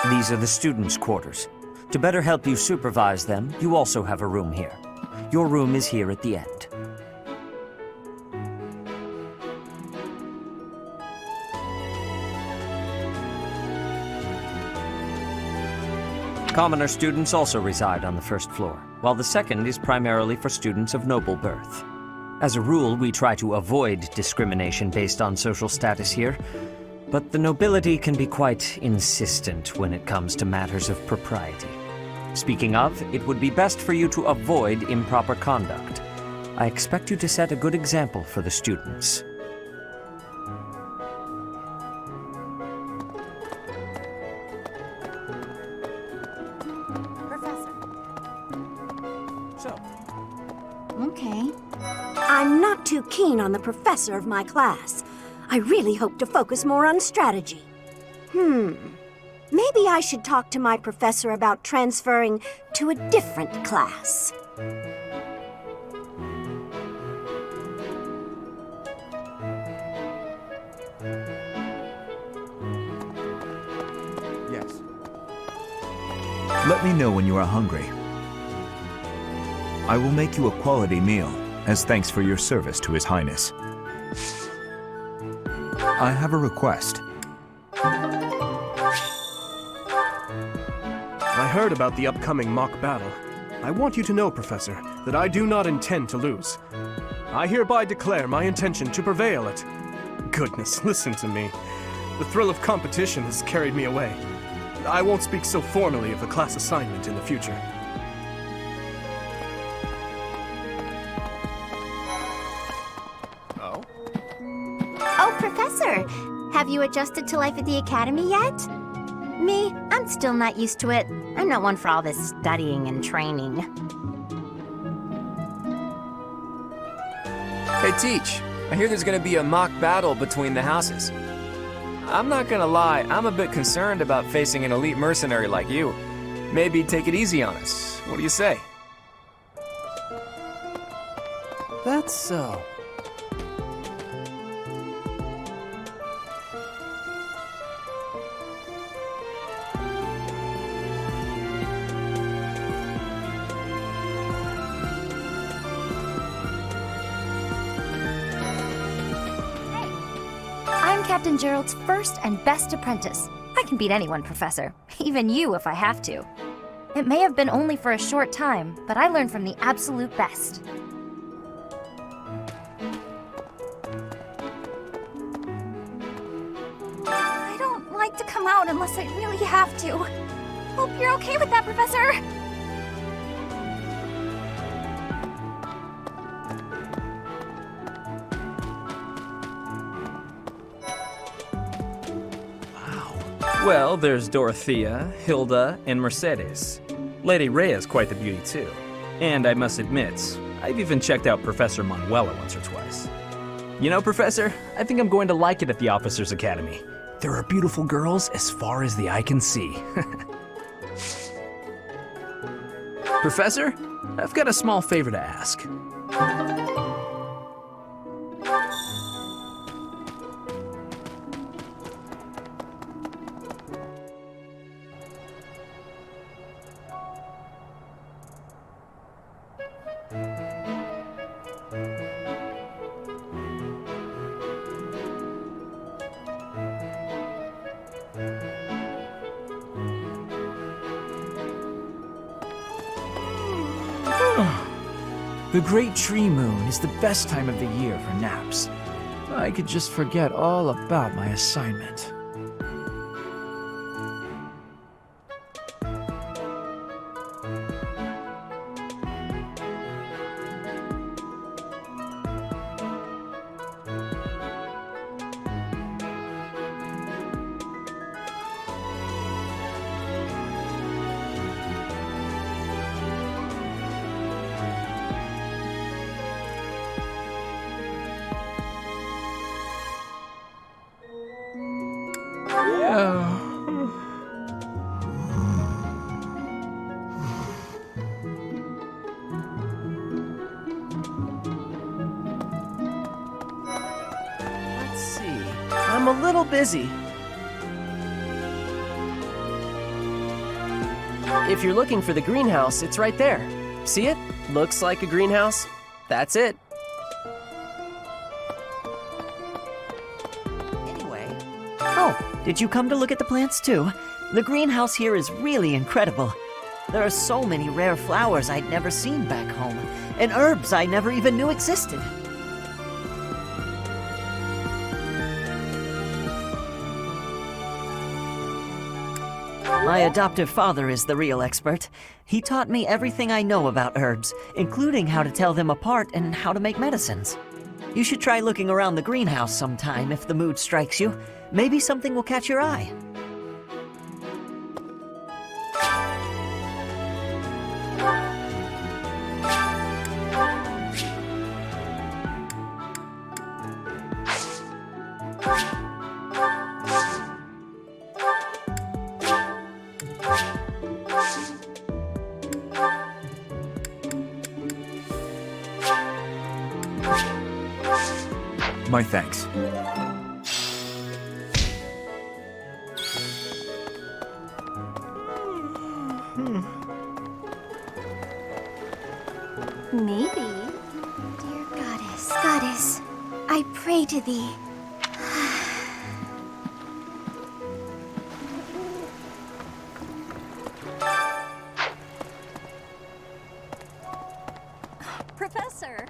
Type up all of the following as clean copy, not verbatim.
These are the students' quarters. To better help you supervise them, you also have a room here. Your room is here at the end. Commoner students also reside on the first floor, while the second is primarily for students of noble birth. As a rule, we try to avoid discrimination based on social status here, but the nobility can be quite insistent when it comes to matters of propriety. Speaking of, it would be best for you to avoid improper conduct. I expect you to set a good example for the students. Okay. I'm not too keen on the professor of my class. I really hope to focus more on strategy. Maybe I should talk to my professor about transferring to a different class. Yes. Let me know when you are hungry. I will make you a quality meal, as thanks for your service to His Highness. I have a request. I heard about the upcoming Mach battle. I want you to know, Professor, that I do not intend to lose. I hereby declare my intention to prevail at... Goodness, listen to me. The thrill of competition has carried me away. I won't speak so formally of a class assignment in the future. Oh, Professor! Have you adjusted to life at the Academy yet? Me, I'm still not used to it. I'm not one for all this studying and training. Hey, Teach. I hear there's gonna be a mock battle between the houses. I'm not gonna lie, I'm a bit concerned about facing an elite mercenary like you. Maybe take it easy on us. What do you say? That's so. I'm Captain Gerald's first and best apprentice. I can beat anyone, Professor. Even you if I have to. It may have been only for a short time, but I learned from the absolute best. I don't like to come out unless I really have to. Hope you're okay with that, Professor. Well, there's Dorothea, Hilda, and Mercedes. Lady Rhea's quite the beauty, too. And I must admit, I've even checked out Professor Manuela once or twice. You know, Professor, I think I'm going to like it at the Officers' Academy. There are beautiful girls as far as the eye can see. Professor, I've got a small favor to ask. The Great Tree Moon is the best time of the year for naps. I could just forget all about my assignment. Let's see. I'm a little busy. If you're looking for the greenhouse, it's right there. See it? Looks like a greenhouse. That's it. Oh, did you come to look at the plants too? The greenhouse here is really incredible. There are so many rare flowers I'd never seen back home, and herbs I never even knew existed. My adoptive father is the real expert. He taught me everything I know about herbs, including how to tell them apart and how to make medicines. You should try looking around the greenhouse sometime if the mood strikes you. Maybe something will catch your eye. My thanks. Maybe. Dear goddess, I pray to thee. Professor!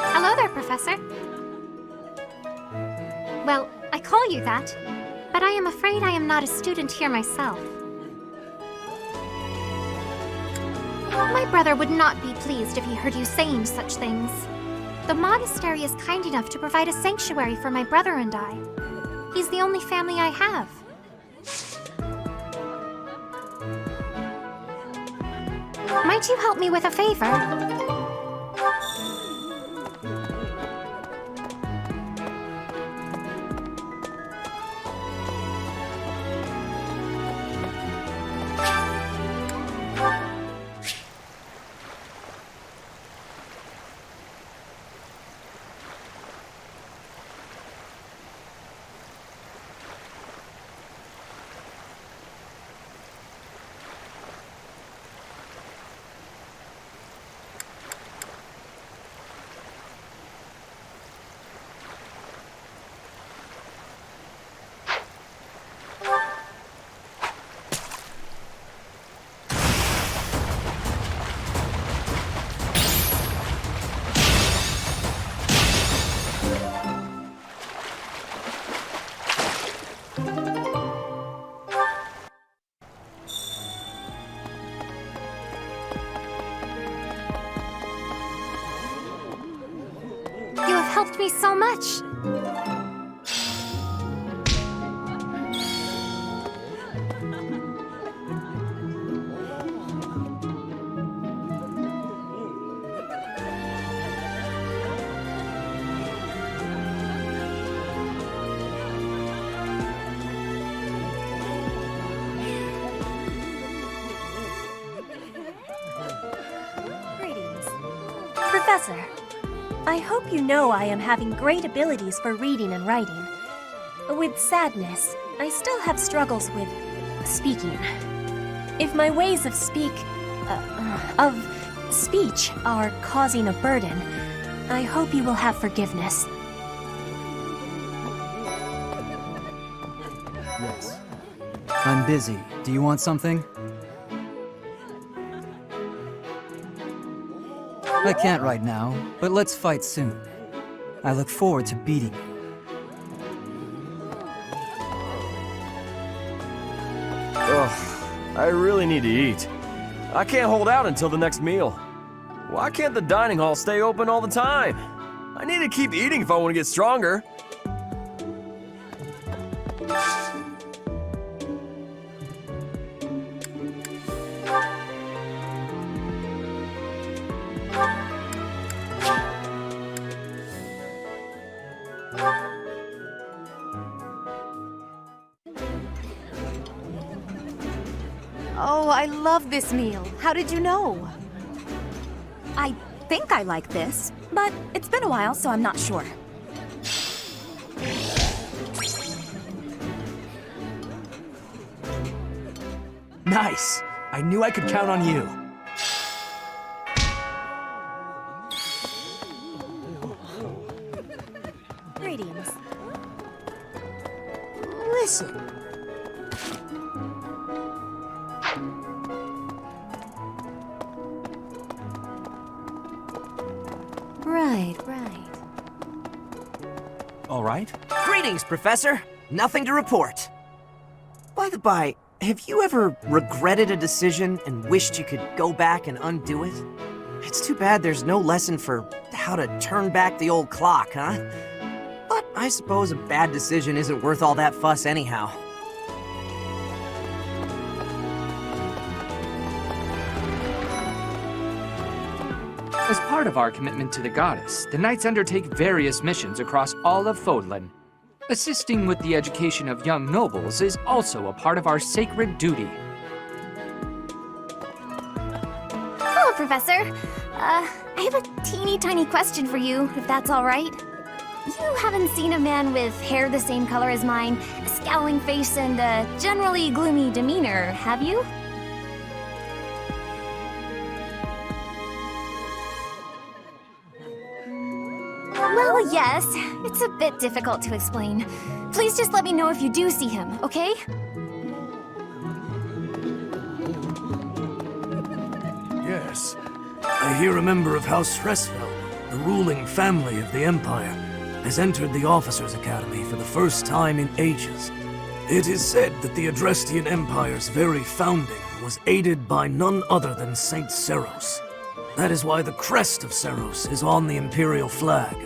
Hello there, Professor. Well, I call you that, but I am afraid I am not a student here myself. My brother would not be pleased if he heard you saying such things. The monastery is kind enough to provide a sanctuary for my brother and I. He's the only family I have. Might you help me with a favor? You have helped me so much. Greetings. Professor, I hope you know I am having great abilities for reading and writing. With sadness, I still have struggles with speaking. If my ways of speech are causing a burden, I hope you will have forgiveness. Yes. I'm busy. Do you want something? I can't right now, but let's fight soon. I look forward to beating you. Ugh, I really need to eat. I can't hold out until the next meal. Why can't the dining hall stay open all the time? I need to keep eating if I want to get stronger. Oh, I love this meal. How did you know? I think I like this, but it's been a while, so I'm not sure. Nice. I knew I could count on you. Greetings. Listen. Right. All right? Greetings, Professor. Nothing to report. By the by, have you ever regretted a decision and wished you could go back and undo it? It's too bad there's no lesson for how to turn back the old clock, huh? But I suppose a bad decision isn't worth all that fuss anyhow. As part of our commitment to the goddess, the Knights undertake various missions across all of Fodlan. Assisting with the education of young nobles is also a part of our sacred duty. Hello, Professor. I have a teeny tiny question for you, if that's all right. You haven't seen a man with hair the same color as mine, a scowling face, and a generally gloomy demeanor, have you? Well, yes. It's a bit difficult to explain. Please just let me know if you do see him, okay? Yes. I hear a member of House Stressfeld, the ruling family of the Empire, has entered the Officers' Academy for the first time in ages. It is said that the Adrestian Empire's very founding was aided by none other than Saint Seros. That is why the crest of Seros is on the Imperial flag.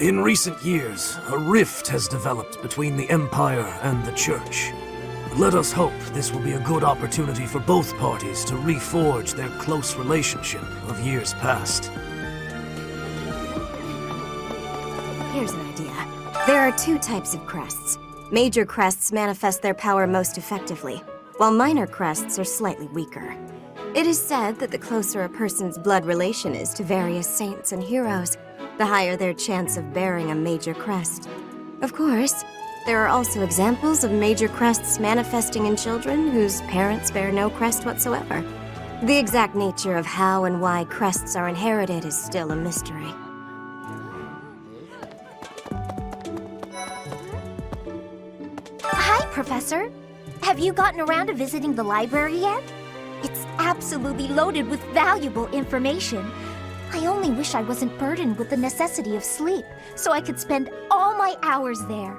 In recent years, a rift has developed between the Empire and the Church. Let us hope this will be a good opportunity for both parties to reforge their close relationship of years past. Here's an idea. There are two types of crests. Major crests manifest their power most effectively, while minor crests are slightly weaker. It is said that the closer a person's blood relation is to various saints and heroes, the higher their chance of bearing a major crest. Of course, there are also examples of major crests manifesting in children whose parents bear no crest whatsoever. The exact nature of how and why crests are inherited is still a mystery. Hi, Professor. Have you gotten around to visiting the library yet? It's absolutely loaded with valuable information. I only wish I wasn't burdened with the necessity of sleep, so I could spend all my hours there.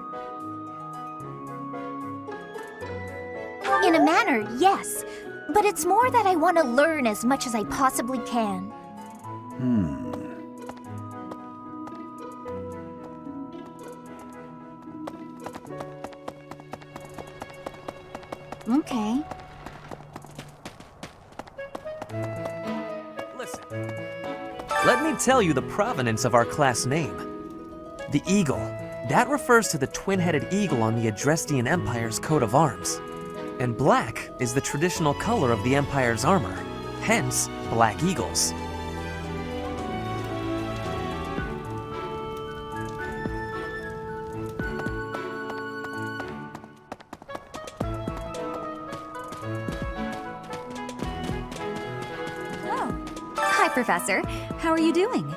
In a manner, yes. But it's more that I want to learn as much as I possibly can. Okay. Listen. Let me tell you the provenance of our class name. The eagle. That refers to the twin-headed eagle on the Adrestian Empire's coat of arms. And black is the traditional color of the Empire's armor, hence black eagles. Hi, Professor. How are you doing?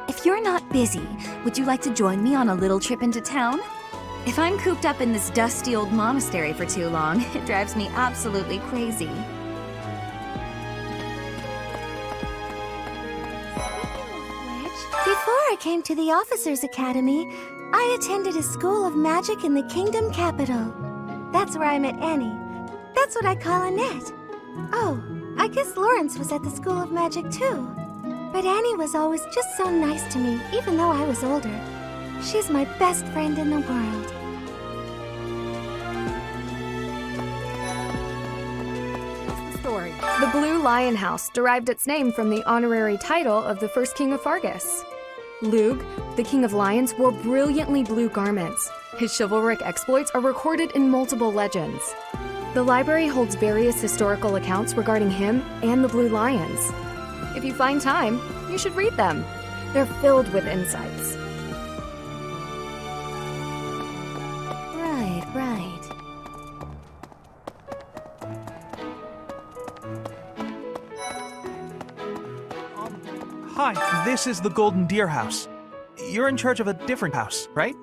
If you're not busy, would you like to join me on a little trip into town? If I'm cooped up in this dusty old monastery for too long, it drives me absolutely crazy. Before I came to the Officers' Academy, I attended a school of magic in the kingdom capital. That's where I met Annie. That's what I call Annette. Oh, I guess Lawrence was at the School of Magic too. But Annie was always just so nice to me, even though I was older. She's my best friend in the world. Story. The Blue Lion House derived its name from the honorary title of the first king of Fargus. Lug, the king of lions, wore brilliantly blue garments. His chivalric exploits are recorded in multiple legends. The library holds various historical accounts regarding him and the Blue Lions. If you find time, you should read them. They're filled with insights. Right. Hi, this is the Golden Deer House. You're in charge of a different house, right?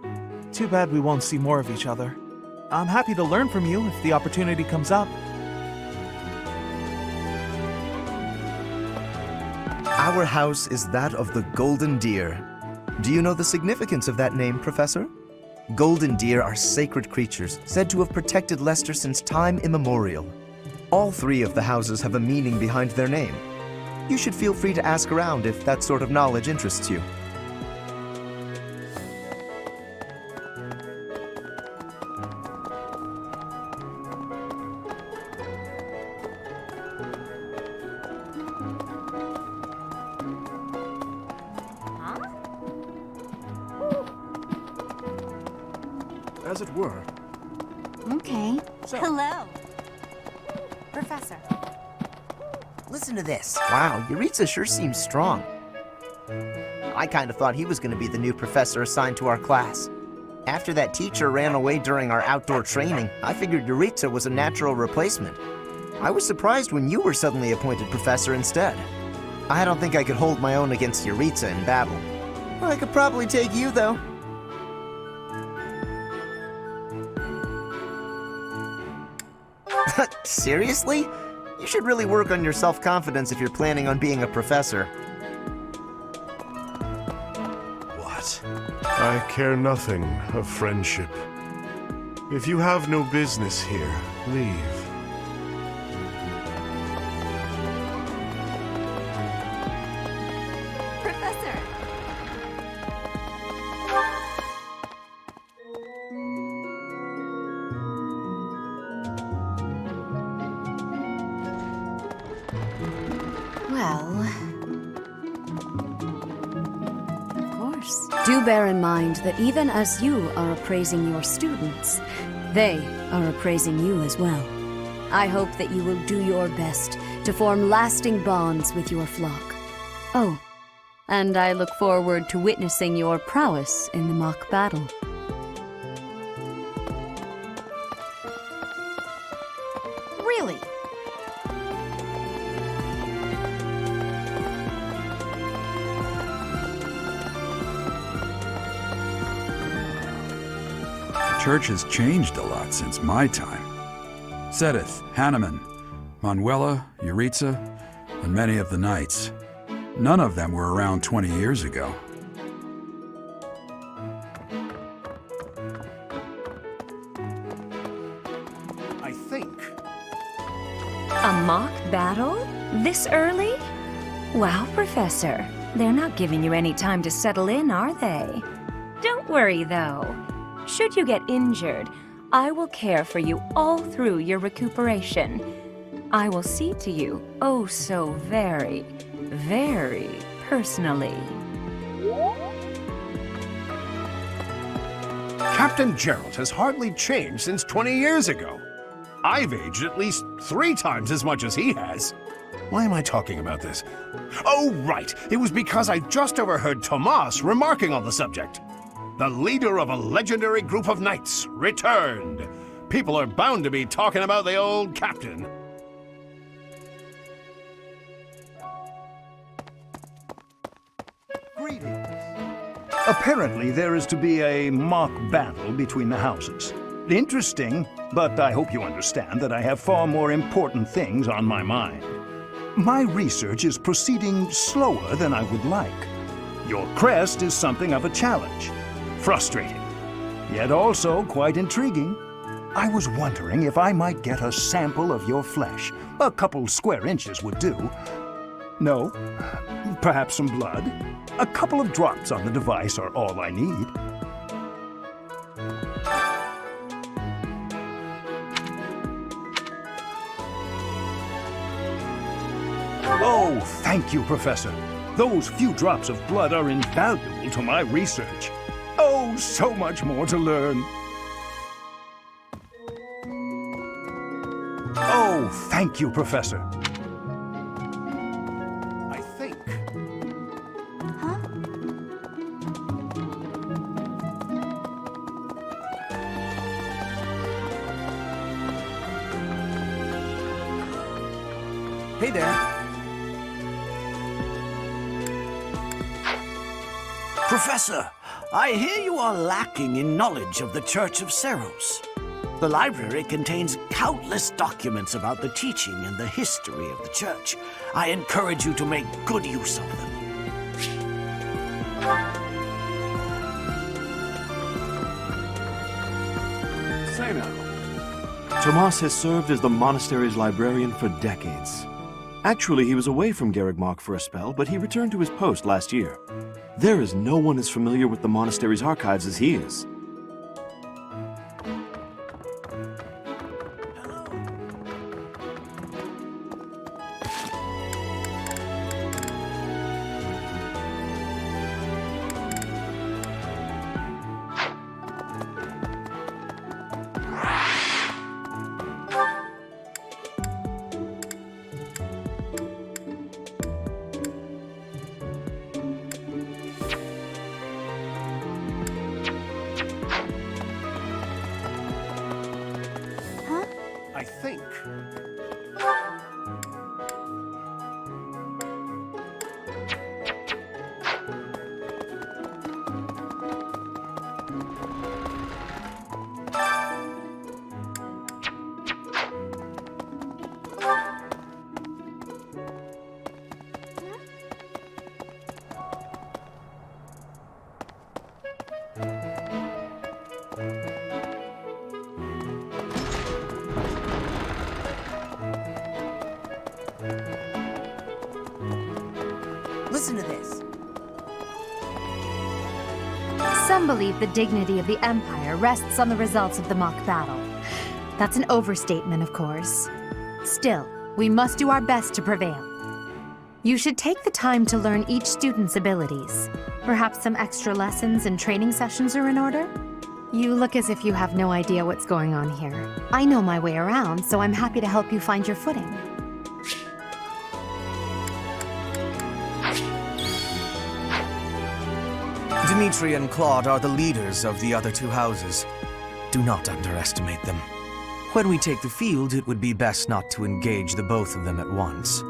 Too bad we won't see more of each other. I'm happy to learn from you if the opportunity comes up. Our house is that of the Golden Deer. Do you know the significance of that name, Professor? Golden deer are sacred creatures said to have protected Leicester since time immemorial. All three of the houses have a meaning behind their name. You should feel free to ask around if that sort of knowledge interests you. As it were. Okay. Hello. Professor. Listen to this. Wow, Yuritsa sure seems strong. I kind of thought he was going to be the new professor assigned to our class. After that teacher ran away during our outdoor training, I figured Yuritsa was a natural replacement. I was surprised when you were suddenly appointed professor instead. I don't think I could hold my own against Yuritsa in battle. I could probably take you, though. Seriously? You should really work on your self-confidence if you're planning on being a professor. What? I care nothing of friendship. If you have no business here, leave. Professor. Well, of course. Do bear in mind that even as you are appraising your students, they are appraising you as well. I hope that you will do your best to form lasting bonds with your flock. Oh, and I look forward to witnessing your prowess in the Mach battle. Really? The church has changed a lot since my time. Sedith, Hanneman, Manuela, Yuritsa, and many of the knights. None of them were around 20 years ago. I think. A mock battle? This early? Wow, Professor. They're not giving you any time to settle in, are they? Don't worry, though. Should you get injured, I will care for you all through your recuperation. I will see to you, oh so very, very personally. Captain Gerald has hardly changed since 20 years ago. I've aged at least 3 times as much as he has. Why am I talking about this? Oh, right. It was because I just overheard Tomas remarking on the subject. The leader of a legendary group of knights returned. People are bound to be talking about the old captain. Greetings. Apparently, there is to be a mock battle between the houses. Interesting, but I hope you understand that I have far more important things on my mind. My research is proceeding slower than I would like. Your crest is something of a challenge. Frustrating, yet also quite intriguing. I was wondering if I might get a sample of your flesh. A couple square inches would do. No? Perhaps some blood? A couple of drops on the device are all I need. Oh, thank you, Professor. Those few drops of blood are invaluable to my research. Oh, so much more to learn. Oh, thank you, Professor. I think. Hey there. Professor, I hear you are lacking in knowledge of the Church of Seros. The library contains countless documents about the teaching and the history of the Church. I encourage you to make good use of them. Say now. Tomas has served as the monastery's librarian for decades. Actually, he was away from Garreg Mach for a spell, but he returned to his post last year. There is no one as familiar with the monastery's archives as he is. I think. Listen to this. Some believe the dignity of the Empire rests on the results of the Mach battle. That's an overstatement, of course. Still, we must do our best to prevail. You should take the time to learn each student's abilities. Perhaps some extra lessons and training sessions are in order? You look as if you have no idea what's going on here. I know my way around, so I'm happy to help you find your footing. Dimitri and Claude are the leaders of the other two houses. Do not underestimate them. When we take the field, it would be best not to engage the both of them at once.